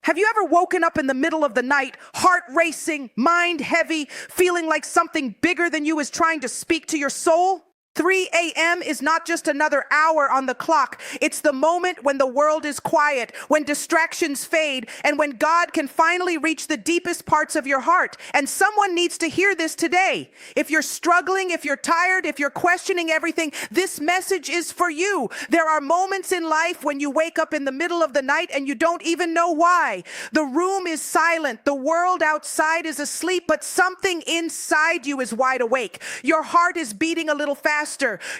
Have you ever woken up in the middle of the night, heart racing, mind heavy, feeling like something bigger than you is trying to speak to your soul? 3 a.m. is not just another hour on the clock. It's the moment when the world is quiet, when distractions fade, and when God can finally reach the deepest parts of your heart. And someone needs to hear this today. If you're struggling, if you're tired, if you're questioning everything, this message is for you. There are moments in life when you wake up in the middle of the night and you don't even know why. The room is silent. The world outside is asleep, but something inside you is wide awake. Your heart is beating a little faster.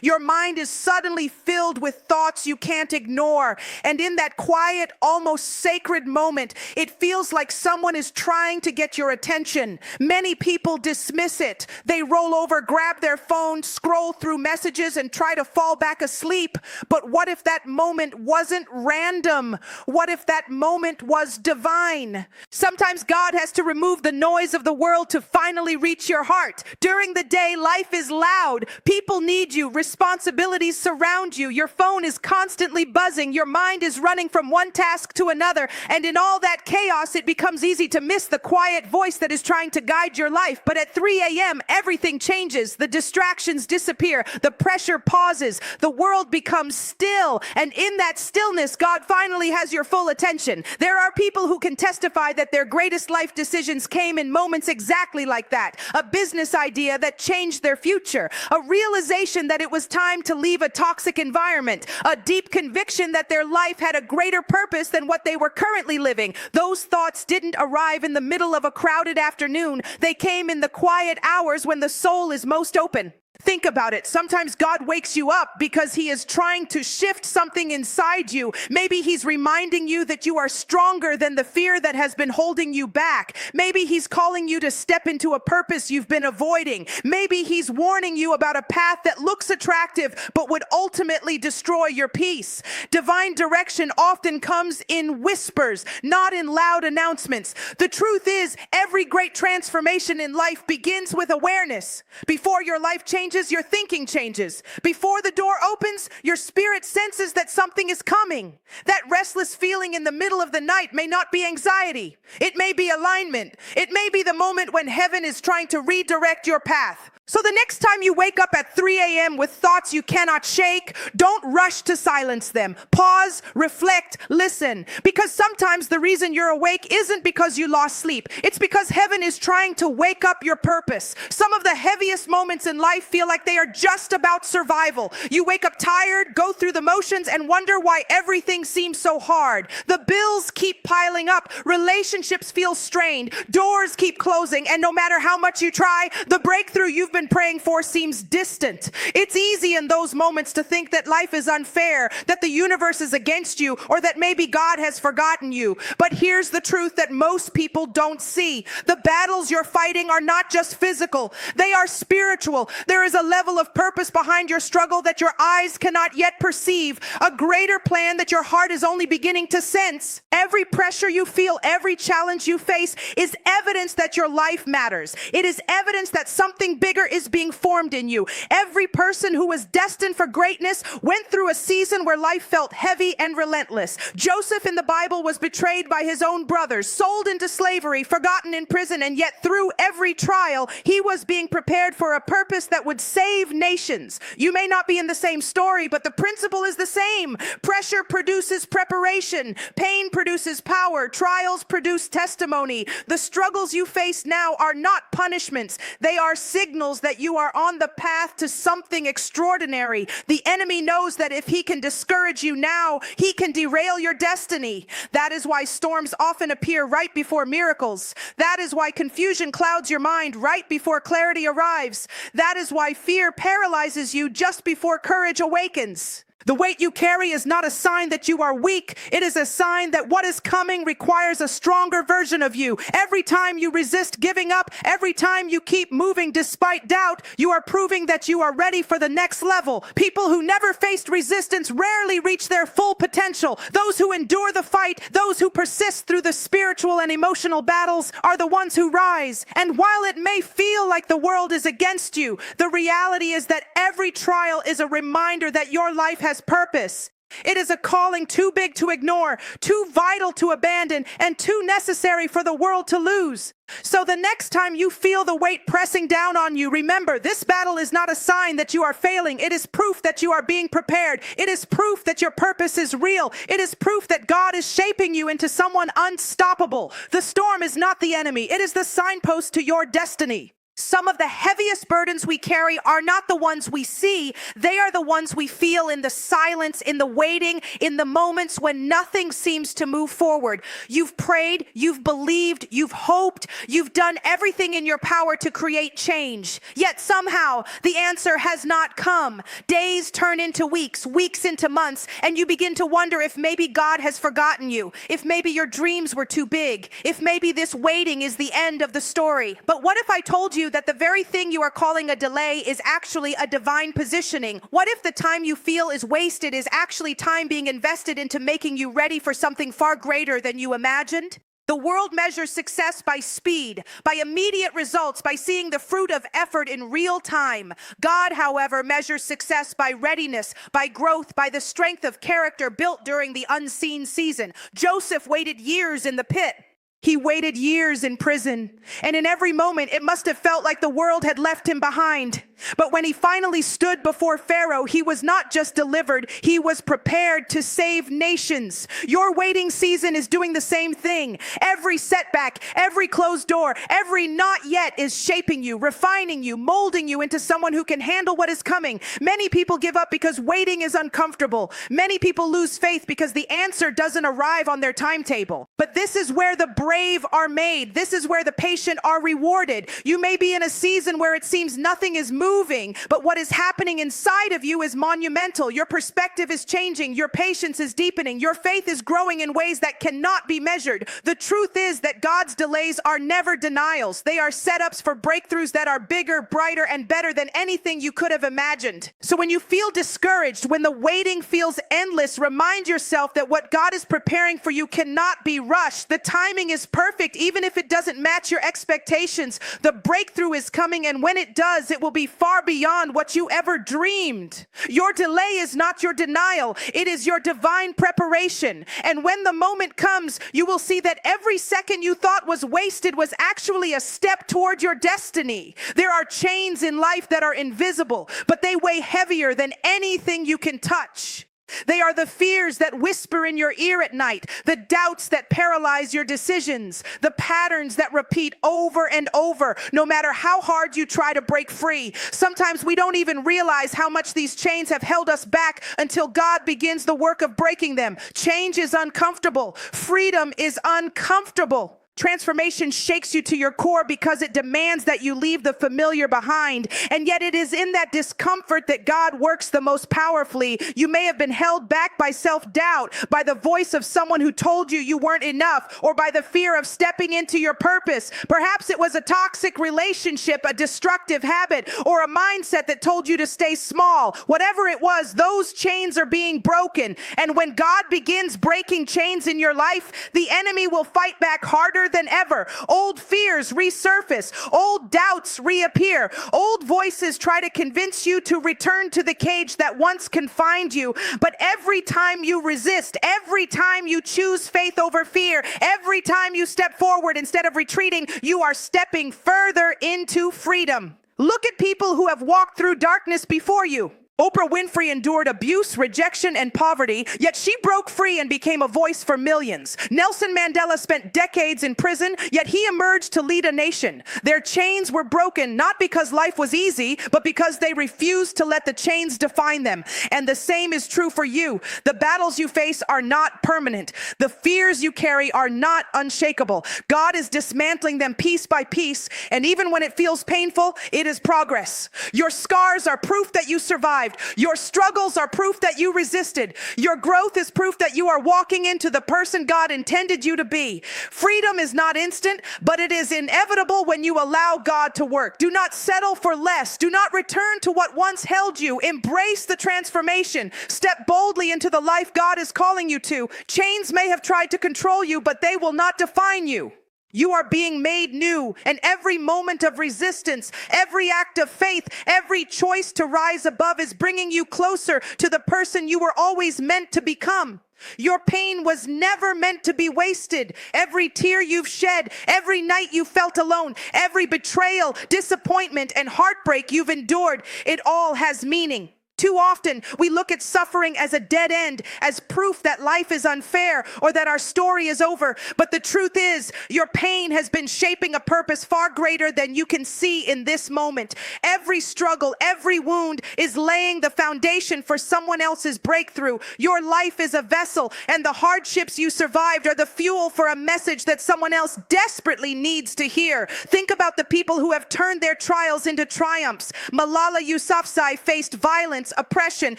Your mind is suddenly filled with thoughts you can't ignore. And in that quiet, almost sacred moment, it feels like someone is trying to get your attention. Many people dismiss it. They roll over, grab their phone, scroll through messages, and try to fall back asleep. But what if that moment wasn't random? What if that moment was divine? Sometimes God has to remove the noise of the world to finally reach your heart. During the day, life is loud. People need you. Responsibilities surround you. Your phone is constantly buzzing. Your mind is running from one task to another. And in all that chaos, it becomes easy to miss the quiet voice that is trying to guide your life. But at 3 a.m., everything changes. The distractions disappear. The pressure pauses. The world becomes still. And in that stillness, God finally has your full attention. There are people who can testify that their greatest life decisions came in moments exactly like that. A business idea that changed their future. A realization that it was time to leave a toxic environment, a deep conviction that their life had a greater purpose than what they were currently living. Those thoughts didn't arrive in the middle of a crowded afternoon. They came in the quiet hours when the soul is most open. Think about it. Sometimes God wakes you up because he is trying to shift something inside you. Maybe he's reminding you that you are stronger than the fear that has been holding you back. Maybe he's calling you to step into a purpose you've been avoiding. Maybe he's warning you about a path that looks attractive but would ultimately destroy your peace. Divine direction often comes in whispers, not in loud announcements. The truth is, every great transformation in life begins with awareness. Before your life changes, your thinking changes. Before the door opens, your spirit senses that something is coming. That restless feeling in the middle of the night may not be anxiety. It may be alignment. It may be the moment when heaven is trying to redirect your path. So the next time you wake up at 3 a.m. with thoughts you cannot shake, don't rush to silence them. Pause, reflect, listen. Because sometimes the reason you're awake isn't because you lost sleep. It's because heaven is trying to wake up your purpose. Some of the heaviest moments in life feel like they are just about survival. You wake up tired, go through the motions, and wonder why everything seems so hard. The bills keep piling up. Relationships feel strained. Doors keep closing. And no matter how much you try, the breakthrough you've been praying for seems distant. It's easy in those moments to think that life is unfair, that the universe is against you, or that maybe God has forgotten you. But here's the truth that most people don't see. The battles you're fighting are not just physical. They are spiritual. There is a level of purpose behind your struggle that your eyes cannot yet perceive, a greater plan that your heart is only beginning to sense. Every pressure you feel, every challenge you face is evidence that your life matters. It is evidence that something bigger is being formed in you. Every person who was destined for greatness went through a season where life felt heavy and relentless. Joseph in the Bible was betrayed by his own brothers, sold into slavery, forgotten in prison, and yet through every trial, he was being prepared for a purpose that would save nations. You may not be in the same story, but the principle is the same. Pressure produces preparation. Pain produces power. Trials produce testimony. The struggles you face now are not punishments. They are signals that you are on the path to something extraordinary. The enemy knows that if he can discourage you now, he can derail your destiny. That is why storms often appear right before miracles. That is why confusion clouds your mind right before clarity arrives. That is why fear paralyzes you just before courage awakens. The weight you carry is not a sign that you are weak. It is a sign that what is coming requires a stronger version of you. Every time you resist giving up, every time you keep moving despite doubt, you are proving that you are ready for the next level. People who never faced resistance rarely reach their full potential. Those who endure the fight, those who persist through the spiritual and emotional battles are the ones who rise. And while it may feel like the world is against you, the reality is that every trial is a reminder that your life has purpose. It is a calling too big to ignore, too vital to abandon, and too necessary for the world to lose. So the next time you feel the weight pressing down on you, remember, this battle is not a sign that you are failing. It is proof that you are being prepared. It is proof that your purpose is real. It is proof that God is shaping you into someone unstoppable. The storm is not the enemy. It is the signpost to your destiny. Some of the heaviest burdens we carry are not the ones we see. They are the ones we feel in the silence, in the waiting, in the moments when nothing seems to move forward. You've prayed, you've believed, you've hoped, you've done everything in your power to create change. Yet somehow the answer has not come. Days turn into weeks, weeks into months, and you begin to wonder if maybe God has forgotten you, if maybe your dreams were too big, if maybe this waiting is the end of the story. But what if I told you that the very thing you are calling a delay is actually a divine positioning? What if the time you feel is wasted is actually time being invested into making you ready for something far greater than you imagined? The world measures success by speed, by immediate results, by seeing the fruit of effort in real time. God, however, measures success by readiness, by growth, by the strength of character built during the unseen season. Joseph waited years in the pit. He waited years in prison, and in every moment it must have felt like the world had left him behind. But when he finally stood before Pharaoh, he was not just delivered, he was prepared to save nations. Your waiting season is doing the same thing. Every setback, every closed door, every not yet is shaping you, refining you, molding you into someone who can handle what is coming. Many people give up because waiting is uncomfortable. Many people lose faith because the answer doesn't arrive on their timetable. But this is where the brave are made. This is where the patient are rewarded. You may be in a season where it seems nothing is moving, but what is happening inside of you is monumental. Your perspective is changing. Your patience is deepening. Your faith is growing in ways that cannot be measured. The truth is that God's delays are never denials. They are setups for breakthroughs that are bigger, brighter, and better than anything you could have imagined. So when you feel discouraged, when the waiting feels endless, remind yourself that what God is preparing for you cannot be rushed. The timing is perfect, even if it doesn't match your expectations. The breakthrough is coming, and when it does, it will be far beyond what you ever dreamed. Your delay is not your denial. It is your divine preparation. And when the moment comes, you will see that every second you thought was wasted was actually a step toward your destiny. There are chains in life that are invisible, but they weigh heavier than anything you can touch. They are the fears that whisper in your ear at night, the doubts that paralyze your decisions, the patterns that repeat over and over, no matter how hard you try to break free. Sometimes we don't even realize how much these chains have held us back until God begins the work of breaking them. Change is uncomfortable. Freedom is uncomfortable. Transformation shakes you to your core because it demands that you leave the familiar behind. And yet it is in that discomfort that God works the most powerfully. You may have been held back by self-doubt, by the voice of someone who told you you weren't enough, or by the fear of stepping into your purpose. Perhaps it was a toxic relationship, a destructive habit, or a mindset that told you to stay small. Whatever it was, those chains are being broken. And when God begins breaking chains in your life, the enemy will fight back harder than ever. Old fears resurface. Old doubts reappear. Old voices try to convince you to return to the cage that once confined you. But every time you resist, every time you choose faith over fear, every time you step forward instead of retreating, you are stepping further into freedom. Look at people who have walked through darkness before you. Oprah Winfrey endured abuse, rejection, and poverty, yet she broke free and became a voice for millions. Nelson Mandela spent decades in prison, yet he emerged to lead a nation. Their chains were broken not because life was easy, but because they refused to let the chains define them. And the same is true for you. The battles you face are not permanent. The fears you carry are not unshakable. God is dismantling them piece by piece, and even when it feels painful, it is progress. Your scars are proof that you survived. Your struggles are proof that you resisted. Your growth is proof that you are walking into the person God intended you to be. Freedom is not instant, but it is inevitable when you allow God to work. Do not settle for less. Do not return to what once held you. Embrace the transformation. Step boldly into the life God is calling you to. Chains may have tried to control you, but they will not define you. You are being made new, and every moment of resistance, every act of faith, every choice to rise above is bringing you closer to the person you were always meant to become. Your pain was never meant to be wasted. Every tear you've shed, every night you felt alone, every betrayal, disappointment, and heartbreak you've endured, it all has meaning. Too often, we look at suffering as a dead end, as proof that life is unfair or that our story is over. But the truth is, your pain has been shaping a purpose far greater than you can see in this moment. Every struggle, every wound is laying the foundation for someone else's breakthrough. Your life is a vessel, and the hardships you survived are the fuel for a message that someone else desperately needs to hear. Think about the people who have turned their trials into triumphs. Malala Yousafzai faced violence, oppression,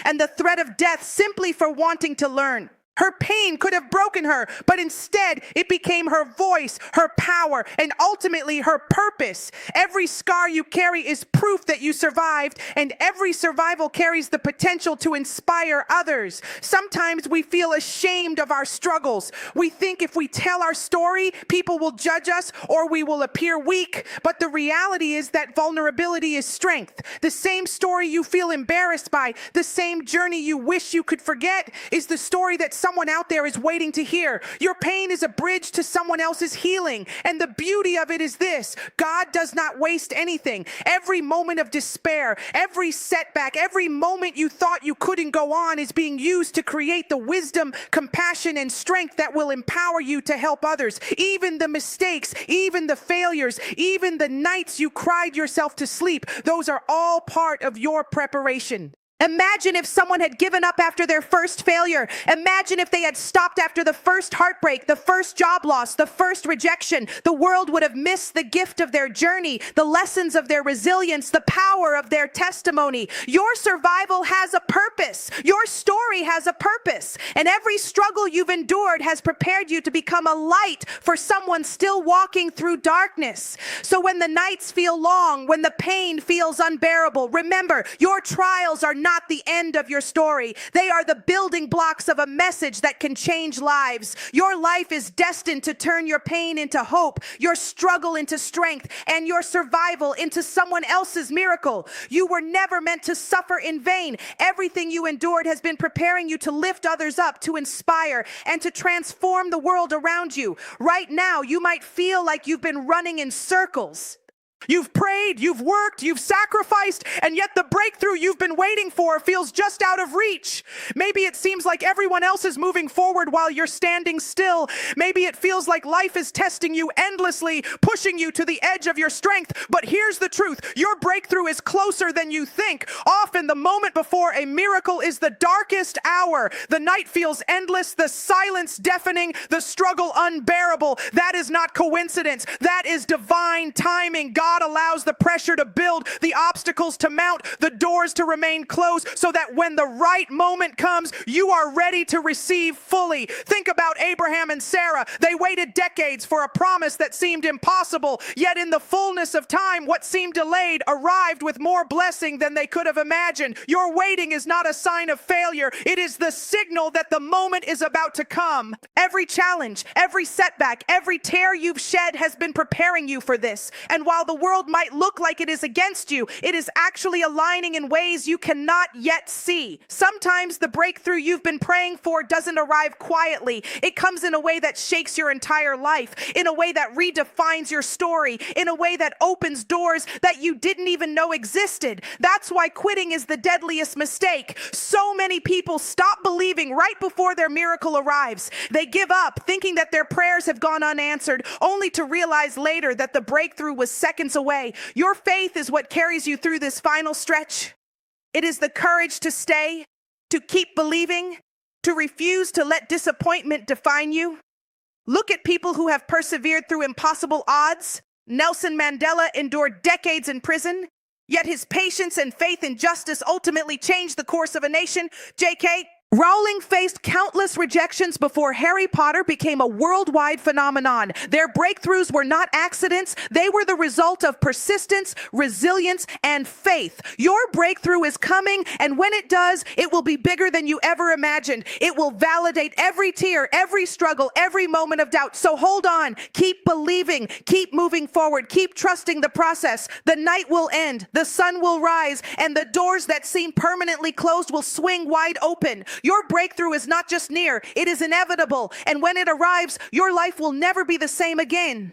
and the threat of death simply for wanting to learn. Her pain could have broken her, but instead it became her voice, her power, and ultimately her purpose. Every scar you carry is proof that you survived, and every survival carries the potential to inspire others. Sometimes we feel ashamed of our struggles. We think if we tell our story, people will judge us or we will appear weak. But the reality is that vulnerability is strength. The same story you feel embarrassed by, the same journey you wish you could forget, is the story that someone out there is waiting to hear. Your pain is a bridge to someone else's healing. And the beauty of it is this: God does not waste anything. Every moment of despair, every setback, every moment you thought you couldn't go on is being used to create the wisdom, compassion, and strength that will empower you to help others. Even the mistakes, even the failures, even the nights you cried yourself to sleep, those are all part of your preparation. Imagine if someone had given up after their first failure. Imagine if they had stopped after the first heartbreak, the first job loss, the first rejection. The world would have missed the gift of their journey, the lessons of their resilience, the power of their testimony. Your survival has a purpose. Your story has a purpose. And every struggle you've endured has prepared you to become a light for someone still walking through darkness. So when the nights feel long, when the pain feels unbearable, remember, your trials are not the end of your story. They are the building blocks of a message that can change lives. Your life is destined to turn your pain into hope, your struggle into strength, and your survival into someone else's miracle. You were never meant to suffer in vain. Everything you endured has been preparing you to lift others up, to inspire, and to transform the world around you. Right now, you might feel like you've been running in circles. You've prayed, you've worked, you've sacrificed, and yet the breakthrough you've been waiting for feels just out of reach. Maybe it seems like everyone else is moving forward while you're standing still. Maybe it feels like life is testing you endlessly, pushing you to the edge of your strength. But here's the truth: your breakthrough is closer than you think. Often the moment before a miracle is the darkest hour. The night feels endless, the silence deafening, the struggle unbearable. That is not coincidence. That is divine timing. God allows the pressure to build, the obstacles to mount, the doors to remain closed, so that when the right moment comes, you are ready to receive fully. Think about Abraham and Sarah. They waited decades for a promise that seemed impossible, yet in the fullness of time, what seemed delayed arrived with more blessing than they could have imagined. Your waiting is not a sign of failure. It is the signal that the moment is about to come. Every challenge, every setback, every tear you've shed has been preparing you for this. And while the world might look like it is against you, it is actually aligning in ways you cannot yet see. Sometimes the breakthrough you've been praying for doesn't arrive quietly. It comes in a way that shakes your entire life, in a way that redefines your story, in a way that opens doors that you didn't even know existed. That's why quitting is the deadliest mistake. So many people stop believing right before their miracle arrives. They give up, thinking that their prayers have gone unanswered, only to realize later that the breakthrough was seconds away. Your faith is what carries you through this final stretch. It is the courage to stay, to keep believing, to refuse to let disappointment define you. Look at people who have persevered through impossible odds. Nelson Mandela endured decades in prison, yet his patience and faith in justice ultimately changed the course of a nation. JK, Rowling faced countless rejections before Harry Potter became a worldwide phenomenon. Their breakthroughs were not accidents, they were the result of persistence, resilience, and faith. Your breakthrough is coming, and when it does, it will be bigger than you ever imagined. It will validate every tear, every struggle, every moment of doubt. So hold on, keep believing, keep moving forward, keep trusting the process. The night will end, the sun will rise, and the doors that seem permanently closed will swing wide open. Your breakthrough is not just near, it is inevitable. And when it arrives, your life will never be the same again.